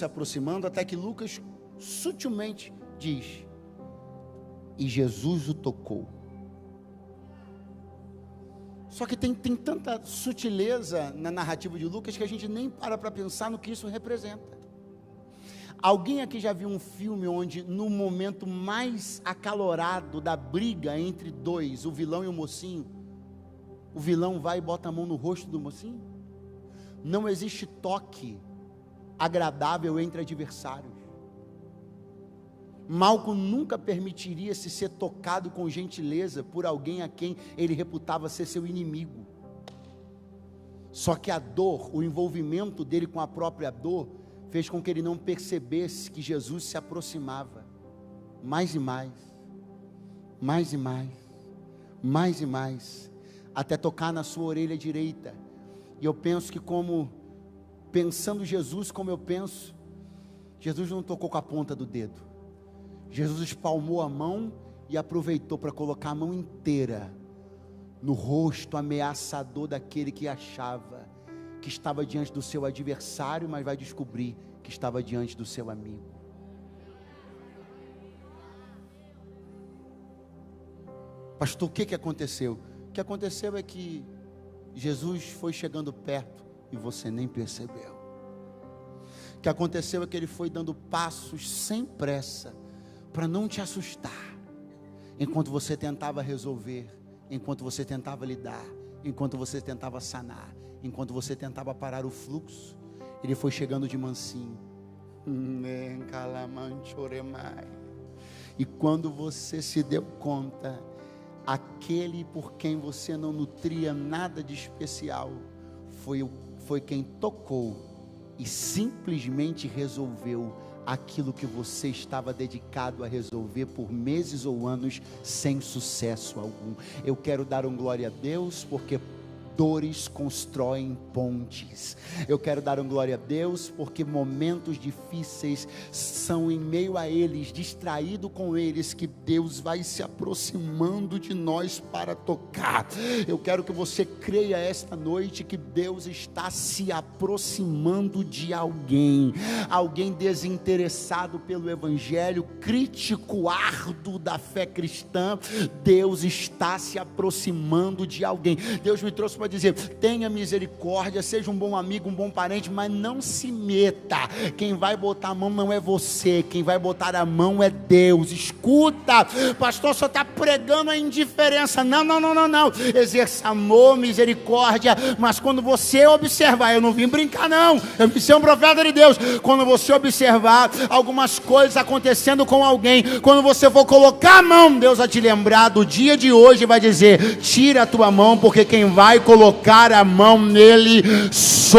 até que Lucas sutilmente diz: e Jesus o tocou. Só que tem tanta sutileza na narrativa de Lucas que a gente nem para pensar no que isso representa. Alguém aqui já viu um filme onde, no momento mais acalorado da briga entre dois, o vilão e o mocinho, o vilão vai e bota a mão no rosto do mocinho? Não existe toque agradável entre adversários. Malco nunca permitiria se ser tocado com gentileza por alguém a quem ele reputava ser seu inimigo. Só que a dor, o envolvimento dele com a própria dor, fez com que ele não percebesse que Jesus se aproximava mais e mais, mais e mais, mais e mais, até tocar na sua orelha direita. E eu penso que como pensando Jesus como eu penso, Jesus não tocou com a ponta do dedo. Jesus espalmou a mão e aproveitou para colocar a mão inteira no rosto ameaçador daquele que achava que estava diante do seu adversário, mas vai descobrir que estava diante do seu amigo. Pastor, o que aconteceu? O que aconteceu é que Jesus foi chegando perto e você nem percebeu. O que aconteceu é que ele foi dando passos sem pressa, para não te assustar, enquanto você tentava resolver, enquanto você tentava lidar, enquanto você tentava sanar, enquanto você tentava parar o fluxo. Ele foi chegando de mansinho. E quando você se deu conta, aquele por quem você não nutria nada de especial, foi quem tocou e simplesmente resolveu aquilo que você estava dedicado a resolver por meses ou anos sem sucesso algum. Eu quero dar um glória a Deus, porque dores constroem pontes. Eu quero dar um glória a Deus, porque momentos difíceis são em meio a eles, distraído com eles, que Deus vai se aproximando de nós para tocar. Eu quero que você creia esta noite que Deus está se aproximando de alguém desinteressado pelo Evangelho, crítico árduo da fé cristã. Deus está se aproximando de alguém. Deus me trouxe para dizer: tenha misericórdia, seja um bom amigo, um bom parente, mas não se meta. Quem vai botar a mão não é você, quem vai botar a mão é Deus. Escuta, pastor, só está pregando a indiferença. Não, exerça amor, misericórdia, mas quando você observar, eu não vim brincar não, eu vim ser um profeta de Deus. Quando você observar algumas coisas acontecendo com alguém, quando você for colocar a mão, Deus vai te lembrar do dia de hoje e vai dizer: tira a tua mão, porque quem vai colocar a mão nele sou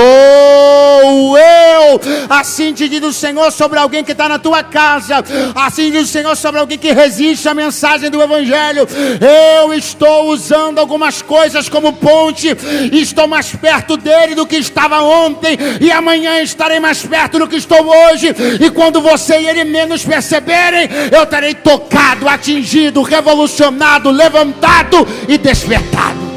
eu. Assim te diz o Senhor sobre alguém que está na tua casa, assim diz o Senhor sobre alguém que resiste à mensagem do Evangelho. Eu estou usando algumas coisas como ponte, e estou mais perto dele do que estava ontem, e amanhã estarei mais perto do que estou hoje, e quando você e ele menos perceberem, eu estarei tocado, atingido, revolucionado, levantado e despertado.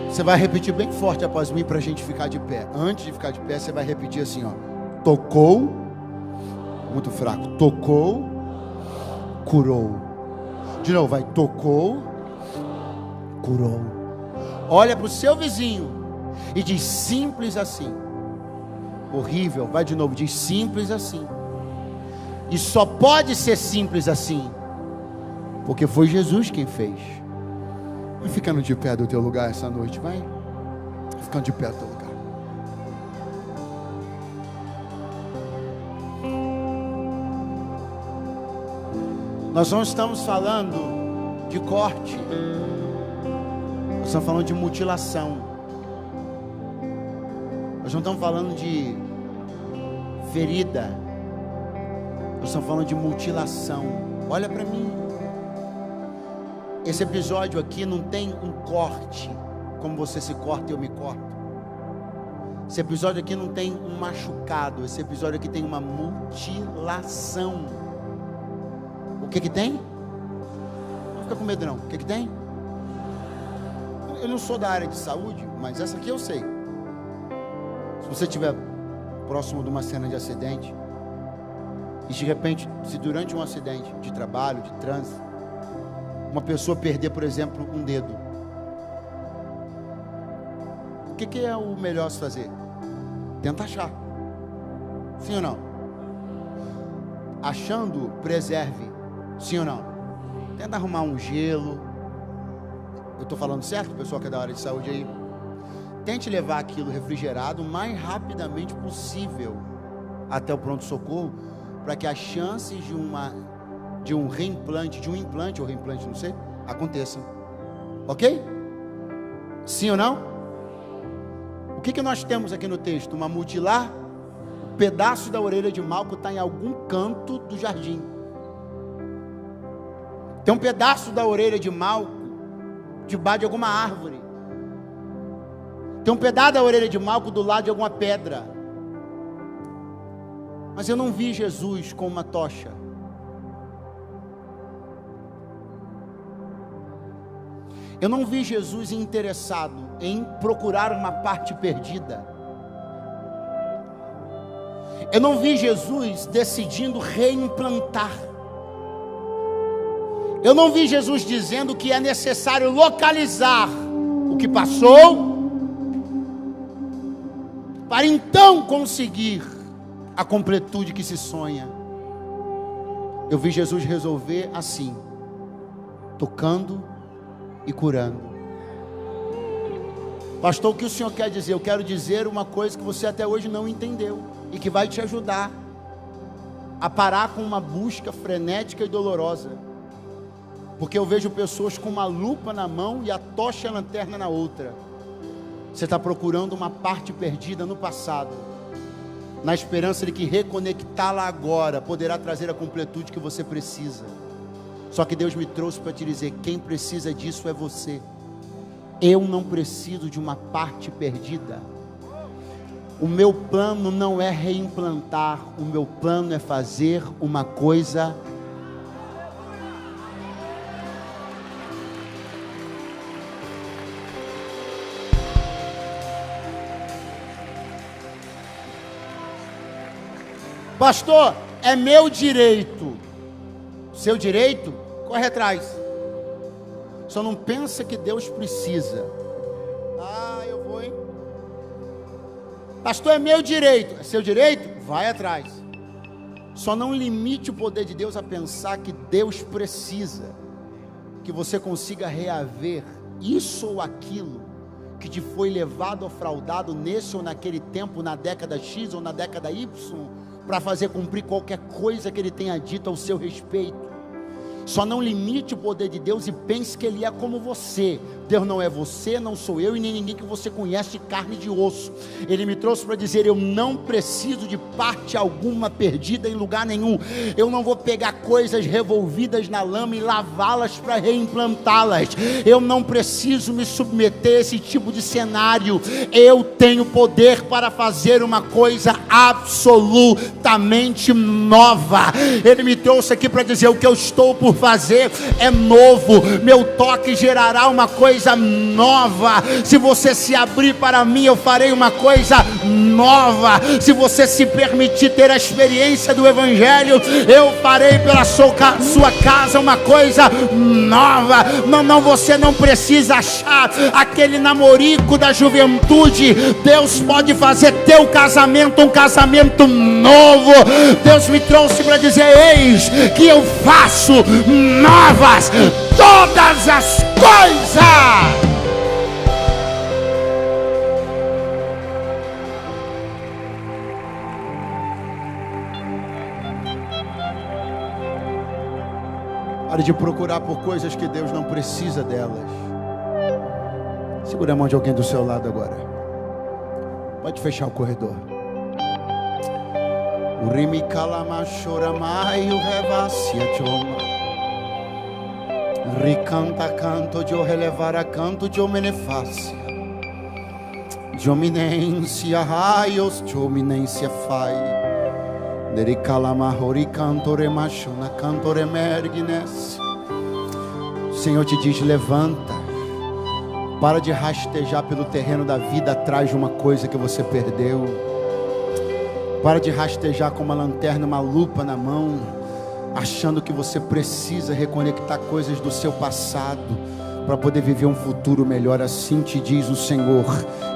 Você vai repetir bem forte após mim para a gente ficar de pé. Antes de ficar de pé, você vai repetir assim, ó: tocou, muito fraco, tocou, curou. De novo, vai: tocou, curou. Olha para o seu vizinho e diz: simples assim. Horrível, vai de novo, diz: simples assim. E só pode ser simples assim porque foi Jesus quem fez. Vai ficando de pé do teu lugar essa noite, vai ficando de pé do teu lugar. Nós não estamos falando de corte, nós estamos falando de mutilação. Nós não estamos falando de ferida, nós estamos falando de mutilação. Olha para mim. Esse episódio aqui não tem um corte, como você se corta e eu me corto. Esse episódio aqui não tem um machucado. Esse episódio aqui tem uma mutilação. O que tem? Não fica com medo não. O que tem? Eu não sou da área de saúde, mas essa aqui eu sei. Se você estiver próximo de uma cena de acidente, e de repente, se durante um acidente de trabalho, de trânsito, uma pessoa perder, por exemplo, um dedo, o que é o melhor se fazer? Tenta achar. Sim ou não? Achando, preserve. Sim ou não? Tenta arrumar um gelo. Eu estou falando certo, pessoal que é da área de saúde aí? Tente levar aquilo refrigerado o mais rapidamente possível até o pronto-socorro, para que as chances de um reimplante, de um implante ou reimplante, não sei, aconteçam. Ok? Sim ou não? O que nós temos aqui no texto? Uma mutilação. pedaço da orelha de Malco está em algum canto do jardim. Tem um pedaço da orelha de Malco debaixo de alguma árvore. Tem um pedaço da orelha de Malco do lado de alguma pedra. Mas eu não vi Jesus com uma tocha. Eu não vi Jesus interessado em procurar uma parte perdida. Eu não vi Jesus decidindo reimplantar. Eu não vi Jesus dizendo que é necessário localizar o que passou, para então conseguir a completude que se sonha. Eu vi Jesus resolver assim, tocando e curando. Pastor, o que o Senhor quer dizer? Eu quero dizer uma coisa que você até hoje não entendeu e que vai te ajudar a parar com uma busca frenética e dolorosa. Porque eu vejo pessoas com uma lupa na mão e a tocha e a lanterna na outra. Você está procurando uma parte perdida no passado, na esperança de que reconectá-la agora poderá trazer a completude que você precisa. Só que Deus me trouxe para te dizer: quem precisa disso é você. Eu não preciso de uma parte perdida. O meu plano não é reimplantar, o meu plano é fazer uma coisa. Pastor, é meu direito. Seu direito? Corre atrás. Só não pensa que Deus precisa. Eu vou, hein? Pastor, é meu direito. É seu direito? Vai atrás. Só não limite o poder de Deus a pensar que Deus precisa. Que você consiga reaver isso ou aquilo que te foi levado ou fraudado nesse ou naquele tempo, na década X ou na década Y, para fazer cumprir qualquer coisa que Ele tenha dito ao seu respeito. Só não limite o poder de Deus e pense que Ele é como você. Deus não é você, não sou eu e nem ninguém que você conhece de carne e de osso. Ele me trouxe para dizer: eu não preciso de parte alguma perdida em lugar nenhum. Eu não vou pegar coisas revolvidas na lama e lavá-las para reimplantá-las. Eu não preciso me submeter a esse tipo de cenário. Eu tenho poder para fazer uma coisa absolutamente nova. Ele me trouxe aqui para dizer: o que eu estou por fazer é novo. Meu toque gerará uma coisa nova. Se você se abrir para mim, eu farei uma coisa nova. Se você se permitir ter a experiência do Evangelho, eu farei pela sua casa uma coisa nova. Não, você não precisa achar aquele namorico da juventude. Deus pode fazer teu casamento um casamento novo. Deus me trouxe para dizer: eis que eu faço novas todas as coisas. Pare de procurar por coisas que Deus não precisa delas. Segura a mão de alguém do seu lado agora. Pode fechar o corredor. O rimi kalama choramai o revacia choma. Ricanta canto de o relevar a canto de omenefácia. De ominência raios de ominência fai. Deri kalama hori canto remachona canto remergines. O Senhor te diz: levanta. Para de rastejar pelo terreno da vida atrás de uma coisa que você perdeu. Para de rastejar com uma lanterna, uma lupa na mão, achando que você precisa reconectar coisas do seu passado para poder viver um futuro melhor. Assim te diz o Senhor: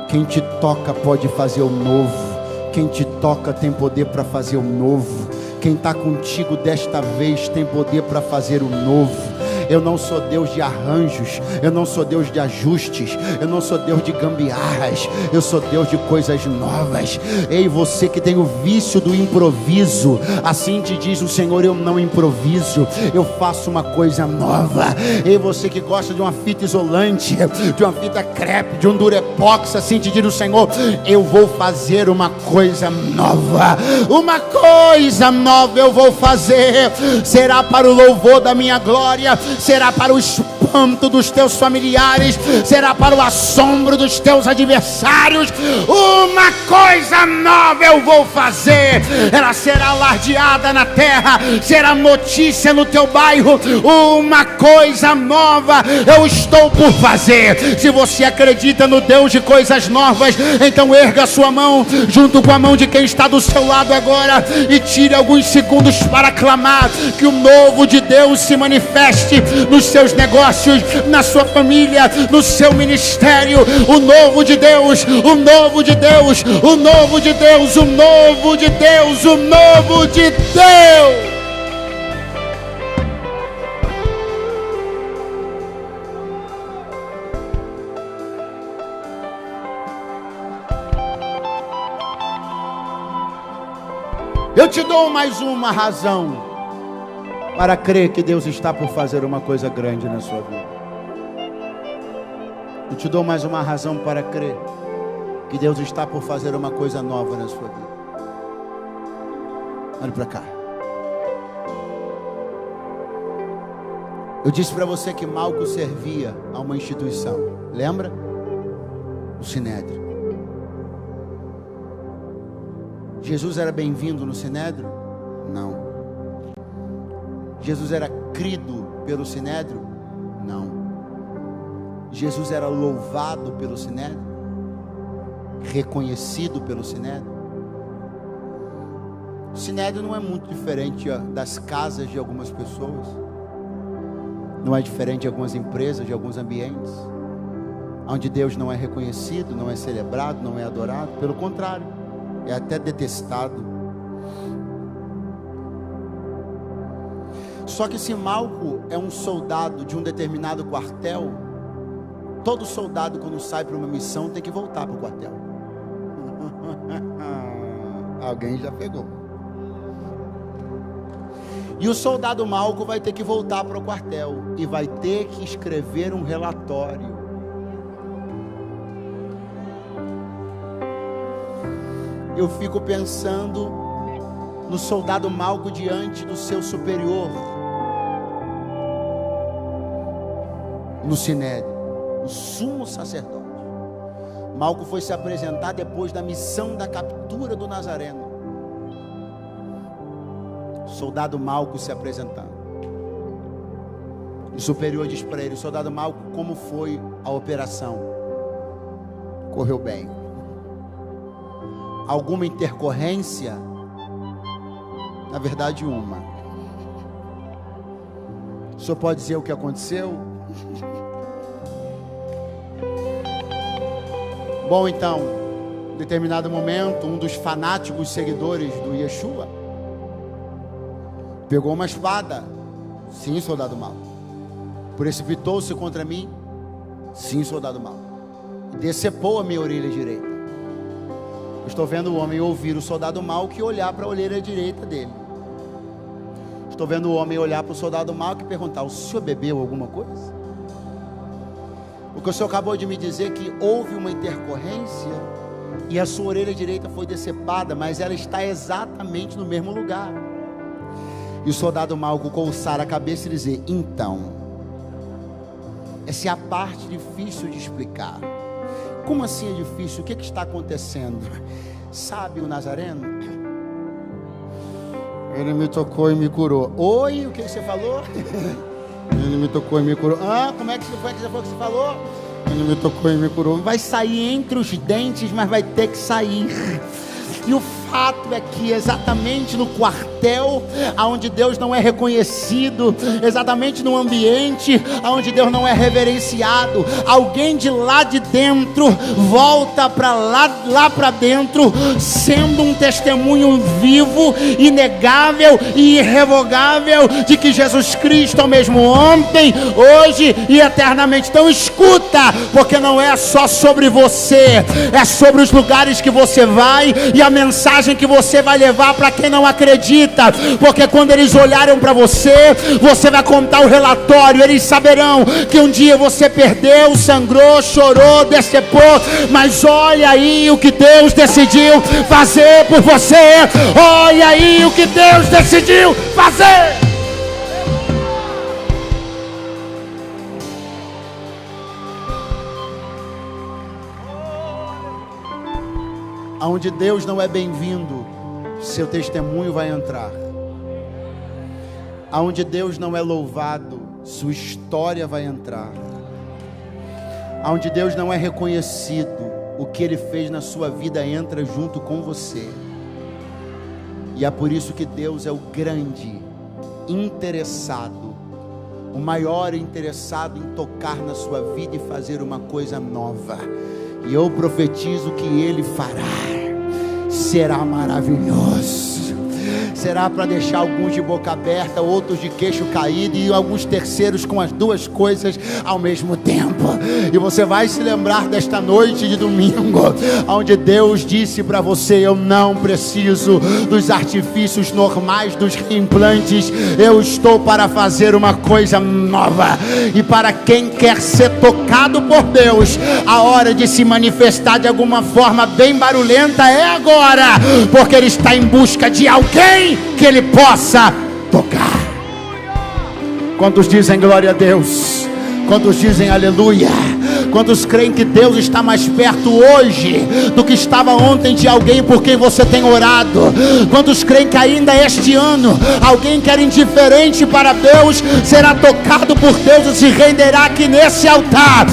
quem te toca pode fazer o novo. Quem te toca tem poder para fazer o novo. Quem está contigo desta vez tem poder para fazer o novo. Eu não sou Deus de arranjos, eu não sou Deus de ajustes, eu não sou Deus de gambiarras, eu sou Deus de coisas novas. Ei, você que tem o vício do improviso, assim te diz o Senhor: eu não improviso, eu faço uma coisa nova. Ei, você que gosta de uma fita isolante, de uma fita crepe, de um durepox, assim te diz o Senhor: eu vou fazer uma coisa nova. Uma coisa nova eu vou fazer. Será para o louvor da minha glória, será para o espanto dos teus familiares, será para o assombro dos teus adversários. Uma coisa nova eu vou fazer. Ela será alardeada na terra, será notícia no teu bairro. Uma coisa nova eu estou por fazer. Se você acredita no Deus de coisas novas, então erga a sua mão junto com a mão de quem está do seu lado agora e tire alguns segundos para clamar que o novo de Deus se manifeste nos seus negócios, na sua família, no seu ministério. O novo de Deus, o novo de Deus, o novo de Deus, o novo de Deus, o novo de Deus. Eu te dou mais uma razão para crer que Deus está por fazer uma coisa grande na sua vida. Eu te dou mais uma razão para crer que Deus está por fazer uma coisa nova na sua vida. Olha para cá. Eu disse para você que Malco servia a uma instituição. Lembra? O Sinédrio. Jesus era bem-vindo no Sinédrio? Não. Jesus era crido pelo Sinédrio? Não. Jesus era louvado pelo Sinédrio? Reconhecido pelo Sinédrio? O Sinédrio não é muito diferente das casas de algumas pessoas. Não é diferente de algumas empresas, de alguns ambientes, onde Deus não é reconhecido, não é celebrado, não é adorado. Pelo contrário, é até detestado. Só que se Malco é um soldado de um determinado quartel, todo soldado quando sai para uma missão tem que voltar para o quartel. Alguém já pegou. E o soldado Malco vai ter que voltar para o quartel e vai ter que escrever um relatório. Eu fico pensando no soldado Malco diante do seu superior no Sinédrio, o sumo sacerdote. Malco foi se apresentar depois da missão da captura do Nazareno. O soldado Malco se apresentando. O superior diz para ele: soldado Malco, como foi a operação? Correu bem. Alguma intercorrência? Na verdade, uma. O senhor pode dizer o que aconteceu? Bom, então, em determinado momento, um dos fanáticos seguidores do Yeshua pegou uma espada. Sim, soldado mau. Precipitou-se contra mim. Sim, soldado mau. E decepou a minha orelha direita. Estou vendo o homem ouvir o soldado mau que olhar para a orelha direita dele. Estou vendo o homem olhar para o soldado mau e perguntar: o senhor bebeu alguma coisa? Porque o senhor acabou de me dizer que houve uma intercorrência e a sua orelha direita foi decepada, mas ela está exatamente no mesmo lugar. E o soldado mau coçar a cabeça e dizer: então, essa é a parte difícil de explicar. Como assim é difícil? O que está acontecendo? Sabe o Nazareno? Ele me tocou e me curou. Oi, o que você falou? Ele me tocou e me curou. Como é que foi que você falou? Ele me tocou e me curou. Vai sair entre os dentes, mas vai ter que sair. E o fato é que exatamente no quartel, onde Deus não é reconhecido, exatamente no ambiente onde Deus não é reverenciado, alguém de lá de dentro volta para lá para dentro, sendo um testemunho vivo, inegável e irrevogável de que Jesus Cristo é o mesmo ontem, hoje e eternamente. Então escuta, porque não é só sobre você, é sobre os lugares que você vai e a mensagem que você vai levar para quem não acredita, porque quando eles olharem para você, você vai contar o relatório, eles saberão que um dia você perdeu, sangrou, chorou, decepou, mas olha aí o que Deus decidiu fazer por você, olha aí o que Deus decidiu fazer. Aonde Deus não é bem-vindo, seu testemunho vai entrar. Aonde Deus não é louvado, sua história vai entrar. Aonde Deus não é reconhecido, o que Ele fez na sua vida entra junto com você. E é por isso que Deus é o grande interessado, o maior interessado em tocar na sua vida e fazer uma coisa nova. E eu profetizo que Ele fará. Será maravilhoso. Será para deixar alguns de boca aberta, outros de queixo caído e alguns terceiros com as duas coisas ao mesmo tempo. E você vai se lembrar desta noite de domingo, onde Deus disse para você: eu não preciso dos artifícios normais, dos reimplantes, eu estou para fazer uma coisa nova. E para quem quer ser tocado por Deus, a hora de se manifestar de alguma forma bem barulhenta é agora, porque Ele está em busca de alguém que Ele possa tocar. Quantos dizem glória a Deus? Quantos dizem aleluia? Quantos creem que Deus está mais perto hoje do que estava ontem de alguém por quem você tem orado? Quantos creem que ainda este ano alguém que era indiferente para Deus será tocado por Deus e se renderá aqui nesse altar?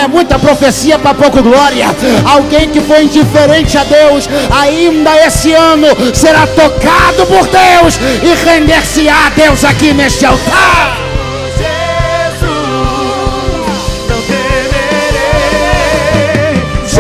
É muita profecia para pouco glória. Alguém que foi indiferente a Deus ainda esse ano será tocado por Deus e render-se a Deus aqui neste altar.